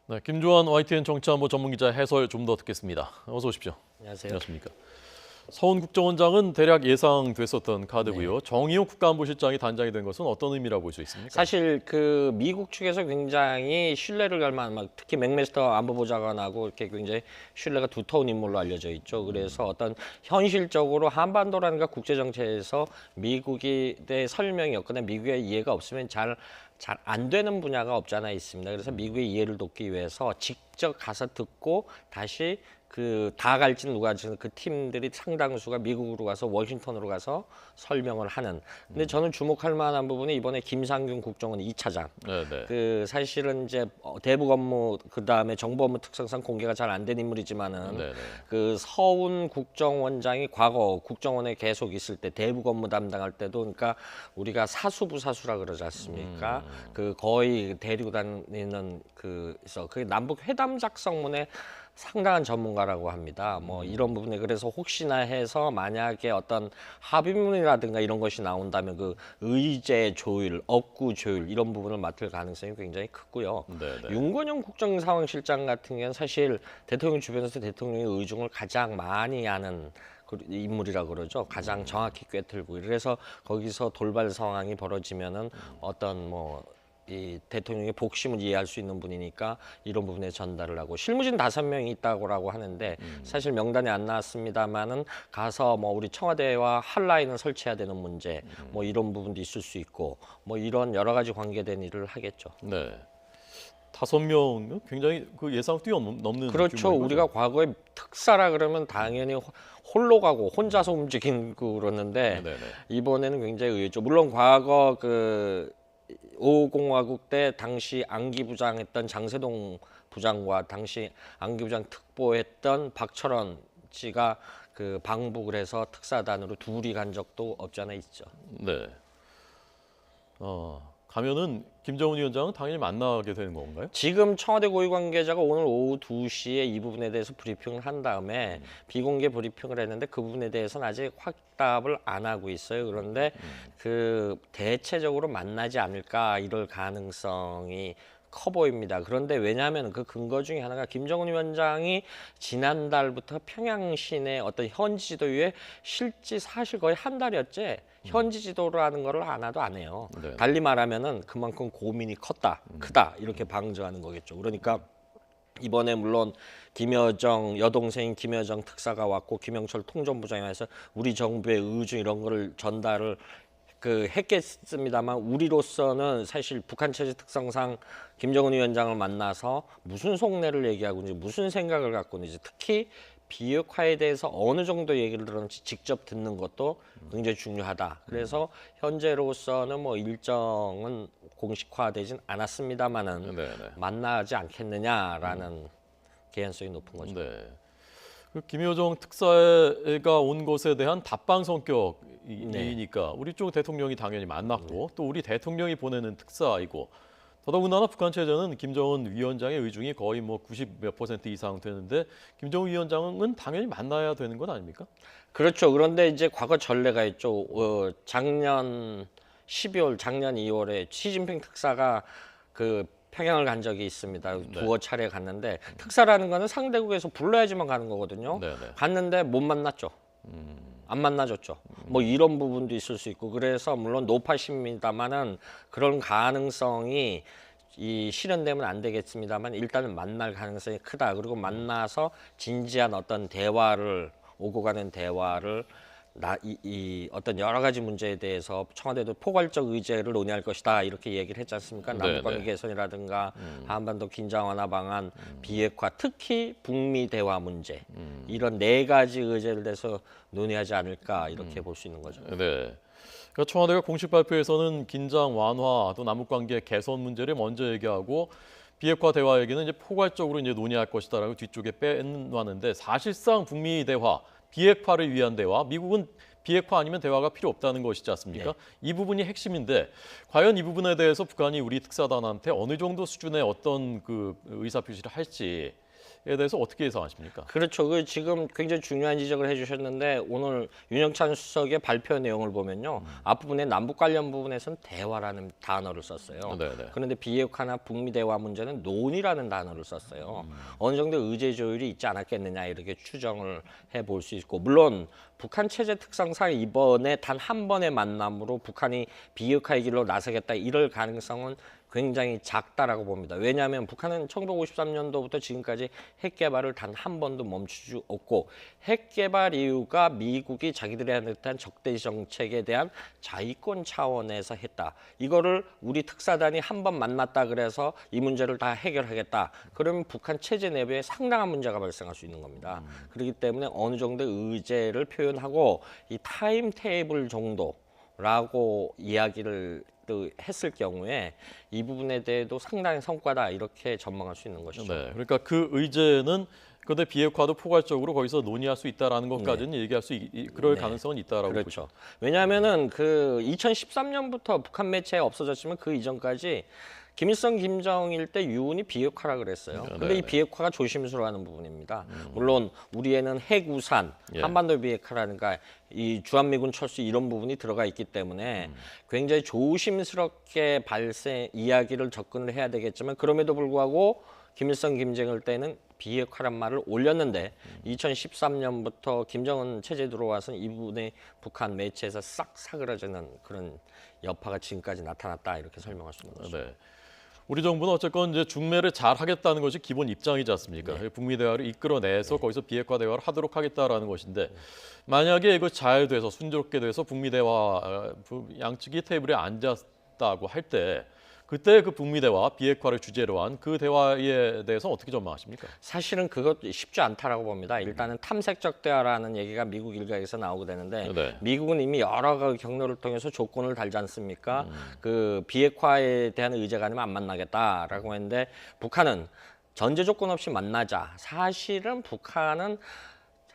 네, 김주환 YTN 정치안보 전문기자 해설 좀 더 듣겠습니다. 어서 오십시오. 안녕하세요. 안녕하십니까. 서훈 국정원장은 대략 예상됐었던 카드고요. 네. 정의용 국가안보실장이 단장이 된 것은 어떤 의미라고 볼 수 있습니까? 사실 그 미국 측에서 굉장히 신뢰를 갈 만한, 특히 맥메스터 안보보좌관하고 이렇게 굉장히 신뢰가 두터운 인물로 알려져 있죠. 그래서 어떤 현실적으로 한반도라든가 국제 정치에서 미국이 대 설명이 없거나 미국의 이해가 없으면 잘 안 되는 분야가 없지 않아 있습니다. 그래서 미국의 이해를 돕기 위해서 직접 가서 듣고 다시 다 갈지는 누가 갈지는 그 팀들이 상당수가 미국으로 가서 워싱턴으로 가서 설명을 하는. 근데 저는 주목할 만한 부분이 이번에 김상균 국정원 2차장. 네네. 사실은 이제 대북 업무 그다음에 정보 업무 특성상 공개가 잘 안 된 인물이지만은 네네. 서훈 국정원장이 과거 국정원에 계속 있을 때 대북 업무 담당할 때도 그러니까 우리가 사수부사수라 그러지 않습니까? 거의 데리고 다니는 그래서 그 남북 회담 작성문에 상당한 전문가라고 합니다. 뭐 이런 부분에 그래서 혹시나 해서 만약에 어떤 합의문이라든가 이런 것이 나온다면 그 의제 조율, 업구 조율 이런 부분을 맡을 가능성이 굉장히 크고요. 네네. 윤건영 국정상황실장 같은 경우는 사실 대통령 주변에서 대통령의 의중을 가장 많이 아는 인물이라 그러죠. 가장 정확히 꿰뚫고 그래서 거기서 돌발 상황이 벌어지면은 어떤 이 대통령의 복심을 이해할 수 있는 분이니까 이런 부분에 전달을 하고 실무진 5명이 있다고 하는데 사실 명단에 안 나왔습니다만은 가서 우리 청와대와 핫라인을 설치해야 되는 문제 이런 부분도 있을 수 있고 이런 여러 가지 관계된 일을 하겠죠. 네. 5명 굉장히 그 예상 뛰어넘는 그렇죠. 규모인 우리가 거죠? 과거에 특사라 그러면 당연히 홀로 가고 혼자서 움직이고 그러는데 네네. 이번에는 굉장히 의외죠. 물론 과거 5공화국 때 당시 안기부장했던 장세동 부장과 당시 안기부장 특보했던 박철원 씨가 방북을 해서 특사단으로 둘이 간 적도 없지 않아 있죠. 네. 가면은 김정은 위원장은 당연히 만나게 되는 건가요? 지금 청와대 고위 관계자가 오늘 오후 2시에 이 부분에 대해서 브리핑을 한 다음에 비공개 브리핑을 했는데 그 부분에 대해서는 아직 확답을 안 하고 있어요. 그런데 대체적으로 만나지 않을까 이럴 가능성이 커 보입니다. 그런데 왜냐하면 그 근거 중에 하나가 김정은 위원장이 지난달부터 평양 시내 어떤 현지 지도 위에 실지 사실 거의 한 달여째 현지 지도를 하는 거를 하나도 안 해요. 네. 달리 말하면은 그만큼 고민이 크다 이렇게 방증하는 거겠죠. 그러니까 이번에 물론 김여정 여동생인 김여정 특사가 왔고 김영철 통전부장이 와서 우리 정부의 의중 이런 거를 전달을 했겠습니다만 우리로서는 사실 북한 체제 특성상 김정은 위원장을 만나서 무슨 속내를 얘기하고 있는지 무슨 생각을 갖고 있는지 특히 비핵화에 대해서 어느 정도 얘기를 들었는지 직접 듣는 것도 굉장히 중요하다. 그래서 현재로서는 일정은 공식화되진 않았습니다만은 네네. 만나지 않겠느냐라는 개연성이 높은 거죠. 네. 그 김여정 특사가 온 것에 대한 답방 성격이니까 우리 쪽 대통령이 당연히 만났고 또 우리 대통령이 보내는 특사이고 더더군다나 북한 체제는 김정은 위원장의 의중이 거의 90몇 % 이상 되는데 김정은 위원장은 당연히 만나야 되는 것 아닙니까? 그렇죠. 그런데 이제 과거 전례가 있죠. 작년 2월에 시진핑 특사가 평양을 간 적이 있습니다. 두어 차례 갔는데 특사라는 거는 상대국에서 불러야지만 가는 거거든요. 네네. 갔는데 못 만났죠. 안 만나줬죠. 이런 부분도 있을 수 있고 그래서 물론 노파십니다만은 그런 가능성이 실현되면 안 되겠습니다만 일단은 만날 가능성이 크다. 그리고 만나서 진지한 어떤 대화를 오고 가는 대화를 어떤 여러 가지 문제에 대해서 청와대도 포괄적 의제를 논의할 것이다 이렇게 얘기를 했지 않습니까? 남북관계 개선이라든가 한반도 긴장 완화 방안, 비핵화, 특히 북미 대화 문제 이런 4가지 의제를 대해서 논의하지 않을까 이렇게 볼 수 있는 거죠. 네. 그러니까 청와대가 공식 발표에서는 긴장 완화 또 남북관계 개선 문제를 먼저 얘기하고 비핵화 대화 얘기는 이제 포괄적으로 이제 논의할 것이다라고 뒤쪽에 빼놨는데 사실상 북미 대화 비핵화를 위한 대화, 미국은 비핵화 아니면 대화가 필요 없다는 것이지 않습니까? 네. 이 부분이 핵심인데 과연 이 부분에 대해서 북한이 우리 특사단한테 어느 정도 수준의 어떤 의사 표시를 할지 대해서 어떻게 예상하십니까? 그렇죠. 그 지금 굉장히 중요한 지적을 해주셨는데 오늘 윤영찬 수석의 발표 내용을 보면요. 앞부분에 남북 관련 부분에서는 대화라는 단어를 썼어요. 네네. 그런데 비핵화나 북미 대화 문제는 논의라는 단어를 썼어요. 어느 정도 의제 조율이 있지 않았겠느냐 이렇게 추정을 해볼 수 있고 물론 북한 체제 특성상 이번에 단 한 번의 만남으로 북한이 비핵화의 길로 나서겠다 이럴 가능성은 굉장히 작다라고 봅니다. 왜냐하면 북한은 1953년도부터 지금까지 핵 개발을 단 한 번도 멈추지 없고 핵 개발 이유가 미국이 자기들에 대한 적대시 정책에 대한 자위권 차원에서 했다. 이거를 우리 특사단이 한 번 만났다 그래서 이 문제를 다 해결하겠다. 그러면 북한 체제 내부에 상당한 문제가 발생할 수 있는 겁니다. 그렇기 때문에 어느 정도의 의제를 표현하고 이 타임 테이블 정도라고 이야기를 또 했을 경우에 이 부분에 대해도 상당히 성과다 이렇게 전망할 수 있는 것이죠. 네, 그러니까 그 의제는 근데 비핵화도 포괄적으로 거기서 논의할 수 있다라는 것까지는 얘기할 그럴 네. 가능성은 있다라고 그렇죠. 왜냐하면은 그 2013년부터 북한 매체에 없어졌지만 그 이전까지 김일성, 김정일 때 유은이 비핵화라 그랬어요. 근데 이 비핵화가 조심스러워하는 부분입니다. 물론 우리에는 핵우산, 예. 한반도 비핵화라든가 이 주한미군 철수 이런 부분이 들어가 있기 때문에 굉장히 조심스럽게 이야기를 접근을 해야 되겠지만 그럼에도 불구하고 김일성, 김정일 때는 비핵화란 말을 올렸는데 2013년부터 김정은 체제 들어와서는 이 부분이 북한 매체에서 싹 사그라지는 그런 여파가 지금까지 나타났다 이렇게 설명할 수 있는 거죠. 네. 우리 정부는 어쨌건 이제 중매를 잘 하겠다는 것이 기본 입장이지 않습니까? 북미 대화를 이끌어내서 거기서 비핵화 대화를 하도록 하겠다라는 것인데 만약에 이거 잘 돼서 순조롭게 돼서 북미 대화 양측이 테이블에 앉았다고 할 때 그때 그 북미 대화 비핵화를 주제로 한 그 대화에 대해서 어떻게 전망하십니까? 사실은 그것도 쉽지 않다라고 봅니다. 일단은 탐색적 대화라는 얘기가 미국 일각에서 나오게 되는데 네. 미국은 이미 여러 가지 경로를 통해서 조건을 달지 않습니까? 그 비핵화에 대한 의제가 아니면 안 만나겠다라고 했는데 북한은 전제 조건 없이 만나자. 사실은 북한은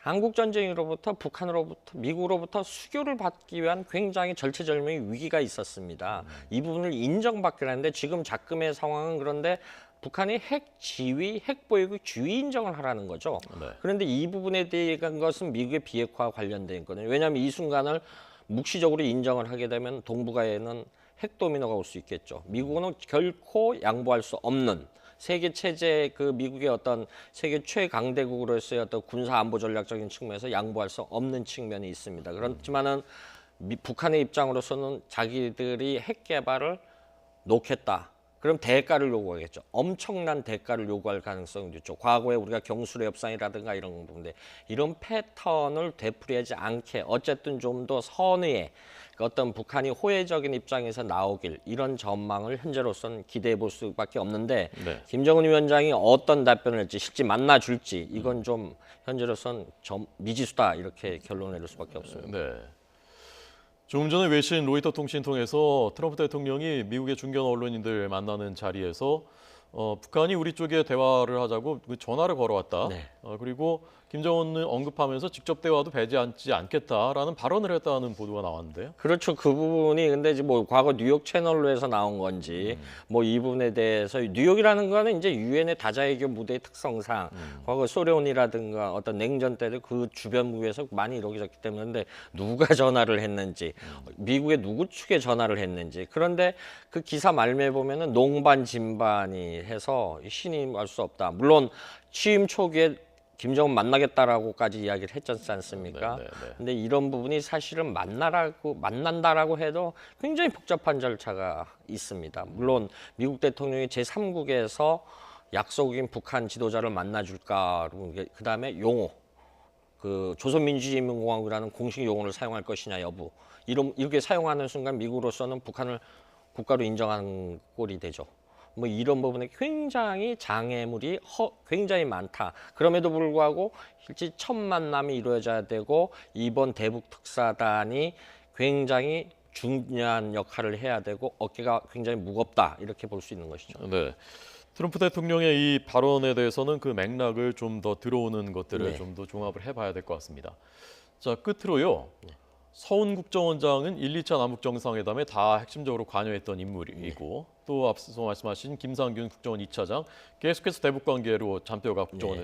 한국 전쟁으로부터 북한으로부터 미국으로부터 수교를 받기 위한 굉장히 절체절명의 위기가 있었습니다. 이 부분을 인정받기로 했는데 지금 작금의 상황은 그런데 북한이 핵 지위, 핵 보유국 주의 인정을 하라는 거죠. 네. 그런데 이 부분에 대한 것은 미국의 비핵화와 관련된 있거든요. 왜냐하면 이 순간을 묵시적으로 인정을 하게 되면 동북아에는 핵 도미노가 올 수 있겠죠. 미국은 결코 양보할 수 없는 세계 체제 그 미국의 어떤 세계 최강대국으로서의 어떤 군사 안보 전략적인 측면에서 양보할 수 없는 측면이 있습니다. 그렇지만은 북한의 입장으로서는 자기들이 핵 개발을 놓겠다. 그럼 대가를 요구하겠죠. 엄청난 대가를 요구할 가능성이 있죠. 과거에 우리가 경술의 협상이라든가 이런 부분인데 이런 패턴을 되풀이하지 않게 어쨌든 좀 더 선의의 어떤 북한이 호혜적인 입장에서 나오길 이런 전망을 현재로서는 기대해 볼 수밖에 없는데 네. 김정은 위원장이 어떤 답변을 할지 실제 만나줄지 이건 좀 현재로서는 미지수다 이렇게 결론을 내릴 수밖에 없습니다. 네. 조금 전에 외신 로이터 통신 통해서 트럼프 대통령이 미국의 중견 언론인들 만나는 자리에서 북한이 우리 쪽에 대화를 하자고 전화를 걸어왔다. 네. 그리고 김정은을 언급하면서 직접 대화도 배제하지 않겠다라는 발언을 했다는 보도가 나왔는데요. 그렇죠. 그 부분이 근데 이제 뭐 과거 뉴욕 채널로 해서 나온 건지 뭐 이 부분에 대해서 뉴욕이라는 거는 이제 유엔의 다자애교 무대의 특성상 과거 소련이라든가 어떤 냉전 때도 그 주변국에서 많이 이루어졌기 때문에 근데 누가 전화를 했는지 미국의 누구 측에 전화를 했는지 그런데 그 기사 말미에 보면은 농반 진반이 해서 신임 알 수 없다. 물론 취임 초기에 김정은 만나겠다라고까지 이야기를 했지 않습니까? 근데 이런 부분이 사실은 만난다라고 해도 굉장히 복잡한 절차가 있습니다. 물론 미국 대통령이 제3국에서 약속인 북한 지도자를 만나줄까, 그다음에 용어, 그 조선민주주의인민공화국이라는 공식 용어를 사용할 것이냐 여부, 이렇게 사용하는 순간 미국으로서는 북한을 국가로 인정하는 꼴이 되죠. 뭐 이런 부분에 굉장히 장애물이 굉장히 많다. 그럼에도 불구하고 실제 첫 만남이 이루어져야 되고 이번 대북 특사단이 굉장히 중요한 역할을 해야 되고 어깨가 굉장히 무겁다 이렇게 볼 수 있는 것이죠. 네. 트럼프 대통령의 이 발언에 대해서는 그 맥락을 좀 더 들어오는 것들을 네. 좀 더 종합을 해봐야 될 것 같습니다. 자, 끝으로요. 서훈 국정원장은 1, 2차 남북 정상회담에 다 핵심적으로 관여했던 인물이고 또 앞서 말씀하신 김상균 국정원 2차장 계속해서 대북 관계로 잔뼈가 국정원에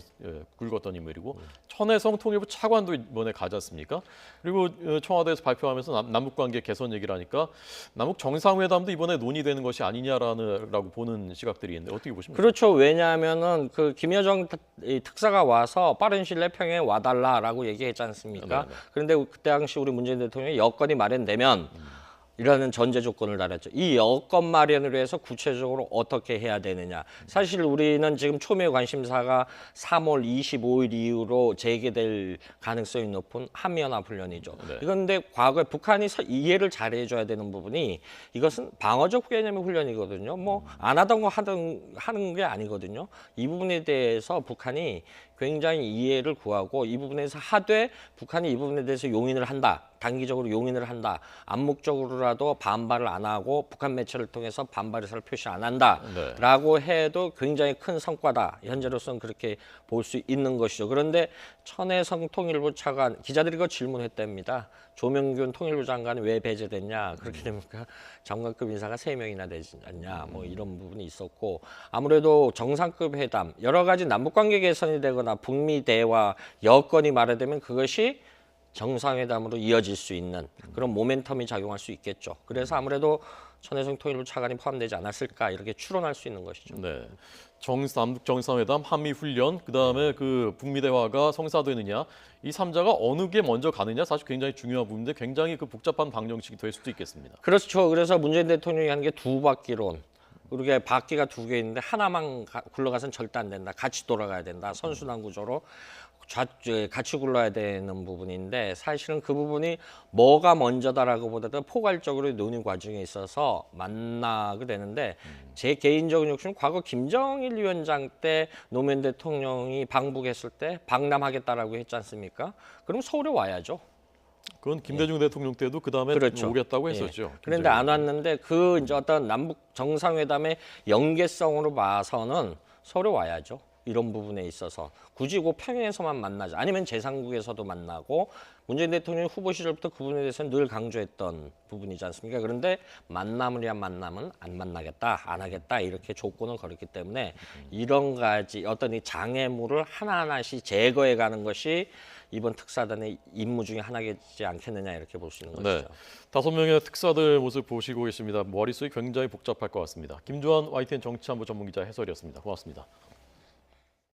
굵었던 인물이고 천혜성 통일부 차관도 이번에 가지 않습니까? 그리고 청와대에서 발표하면서 남북 관계 개선 얘기를 하니까 남북 정상회담도 이번에 논의되는 것이 아니냐라고 보는 시각들이 있는데 어떻게 보십니까? 그렇죠. 왜냐하면은 그 김여정 특사가 와서 빠른 시일 내에 평양에 와달라라고 얘기했지 않습니까? 네네. 그런데 그때 당시 우리 문재인 대통령이 여건이 마련되면 이라는 전제 조건을 달았죠. 이 여건 마련을 위해서 구체적으로 어떻게 해야 되느냐. 사실 우리는 지금 초미의 관심사가 3월 25일 이후로 재개될 가능성이 높은 한미연합훈련이죠. 네. 이건데 과거에 북한이 이해를 잘해줘야 되는 부분이 이것은 방어적 개념의 훈련이거든요. 뭐 안 하던 거 하는 게 아니거든요. 이 부분에 대해서 북한이 굉장히 이해를 구하고 이 부분에서 하되 북한이 이 부분에 대해서 용인을 한다. 단기적으로 용인을 한다. 암묵적으로라도 반발을 안 하고 북한 매체를 통해서 반발 의사를 표시 안 한다라고 해도 굉장히 큰 성과다. 현재로서는 그렇게 볼 수 있는 것이죠. 그런데 천혜성 통일부 차관 기자들이 그 질문했답니다. 조명균 통일부 장관이 왜 배제됐냐? 그렇게 됩니까? 장관급 인사가 3명이나 되지 않냐? 뭐 이런 부분이 있었고 아무래도 정상급 회담 여러 가지 남북관계 개선이 되거나 북미 대화 여건이 마련되면 그것이 정상회담으로 이어질 수 있는 그런 모멘텀이 작용할 수 있겠죠. 그래서 아무래도 천혜성 통일부 차관이 포함되지 않았을까 이렇게 추론할 수 있는 것이죠. 네. 남북 정상회담, 한미 훈련, 그다음에 그 북미 대화가 성사되느냐, 이 3자가 어느 게 먼저 가느냐 사실 굉장히 중요한 부분인데 굉장히 그 복잡한 방정식이 될 수도 있겠습니다. 그렇죠. 그래서 문재인 대통령이 하는 게 두 바퀴론. 그렇게 바퀴가 2개 있는데 하나만 굴러가서는 절대 안 된다. 같이 돌아가야 된다. 선순환 구조로 같이 굴러야 되는 부분인데 사실은 그 부분이 뭐가 먼저다라고 보다도 포괄적으로 논의 과정에 있어서 만나게 되는데 제 개인적인 욕심은 과거 김정일 위원장 때 노무현 대통령이 방북했을 때 방남하겠다라고 했지 않습니까? 그럼 서울에 와야죠. 그건 김대중 대통령 때도 그다음에 그렇죠. 오겠다고 했었죠. 그런데 안 왔는데 그 이제 어떤 남북 정상회담의 연계성으로 봐서는 서울에 와야죠. 이런 부분에 있어서 굳이 그 평양에서만 만나자 아니면 제3국에서도 만나고 문재인 대통령 후보 시절부터 그 부분에 대해서는 늘 강조했던 부분이지 않습니까? 그런데 만남을 위한 만남은 안 만나겠다, 안 하겠다 이렇게 조건을 걸었기 때문에 이런 가지 어떤 이 장애물을 하나하나씩 제거해가는 것이 이번 특사단의 임무 중에 하나겠지 않겠느냐 이렇게 볼 수 있는 네. 것이죠. 5명의 특사들 모습 보시고 계십니다. 머릿속이 굉장히 복잡할 것 같습니다. 김주환 YTN 정치안보 전문기자 해설이었습니다. 고맙습니다.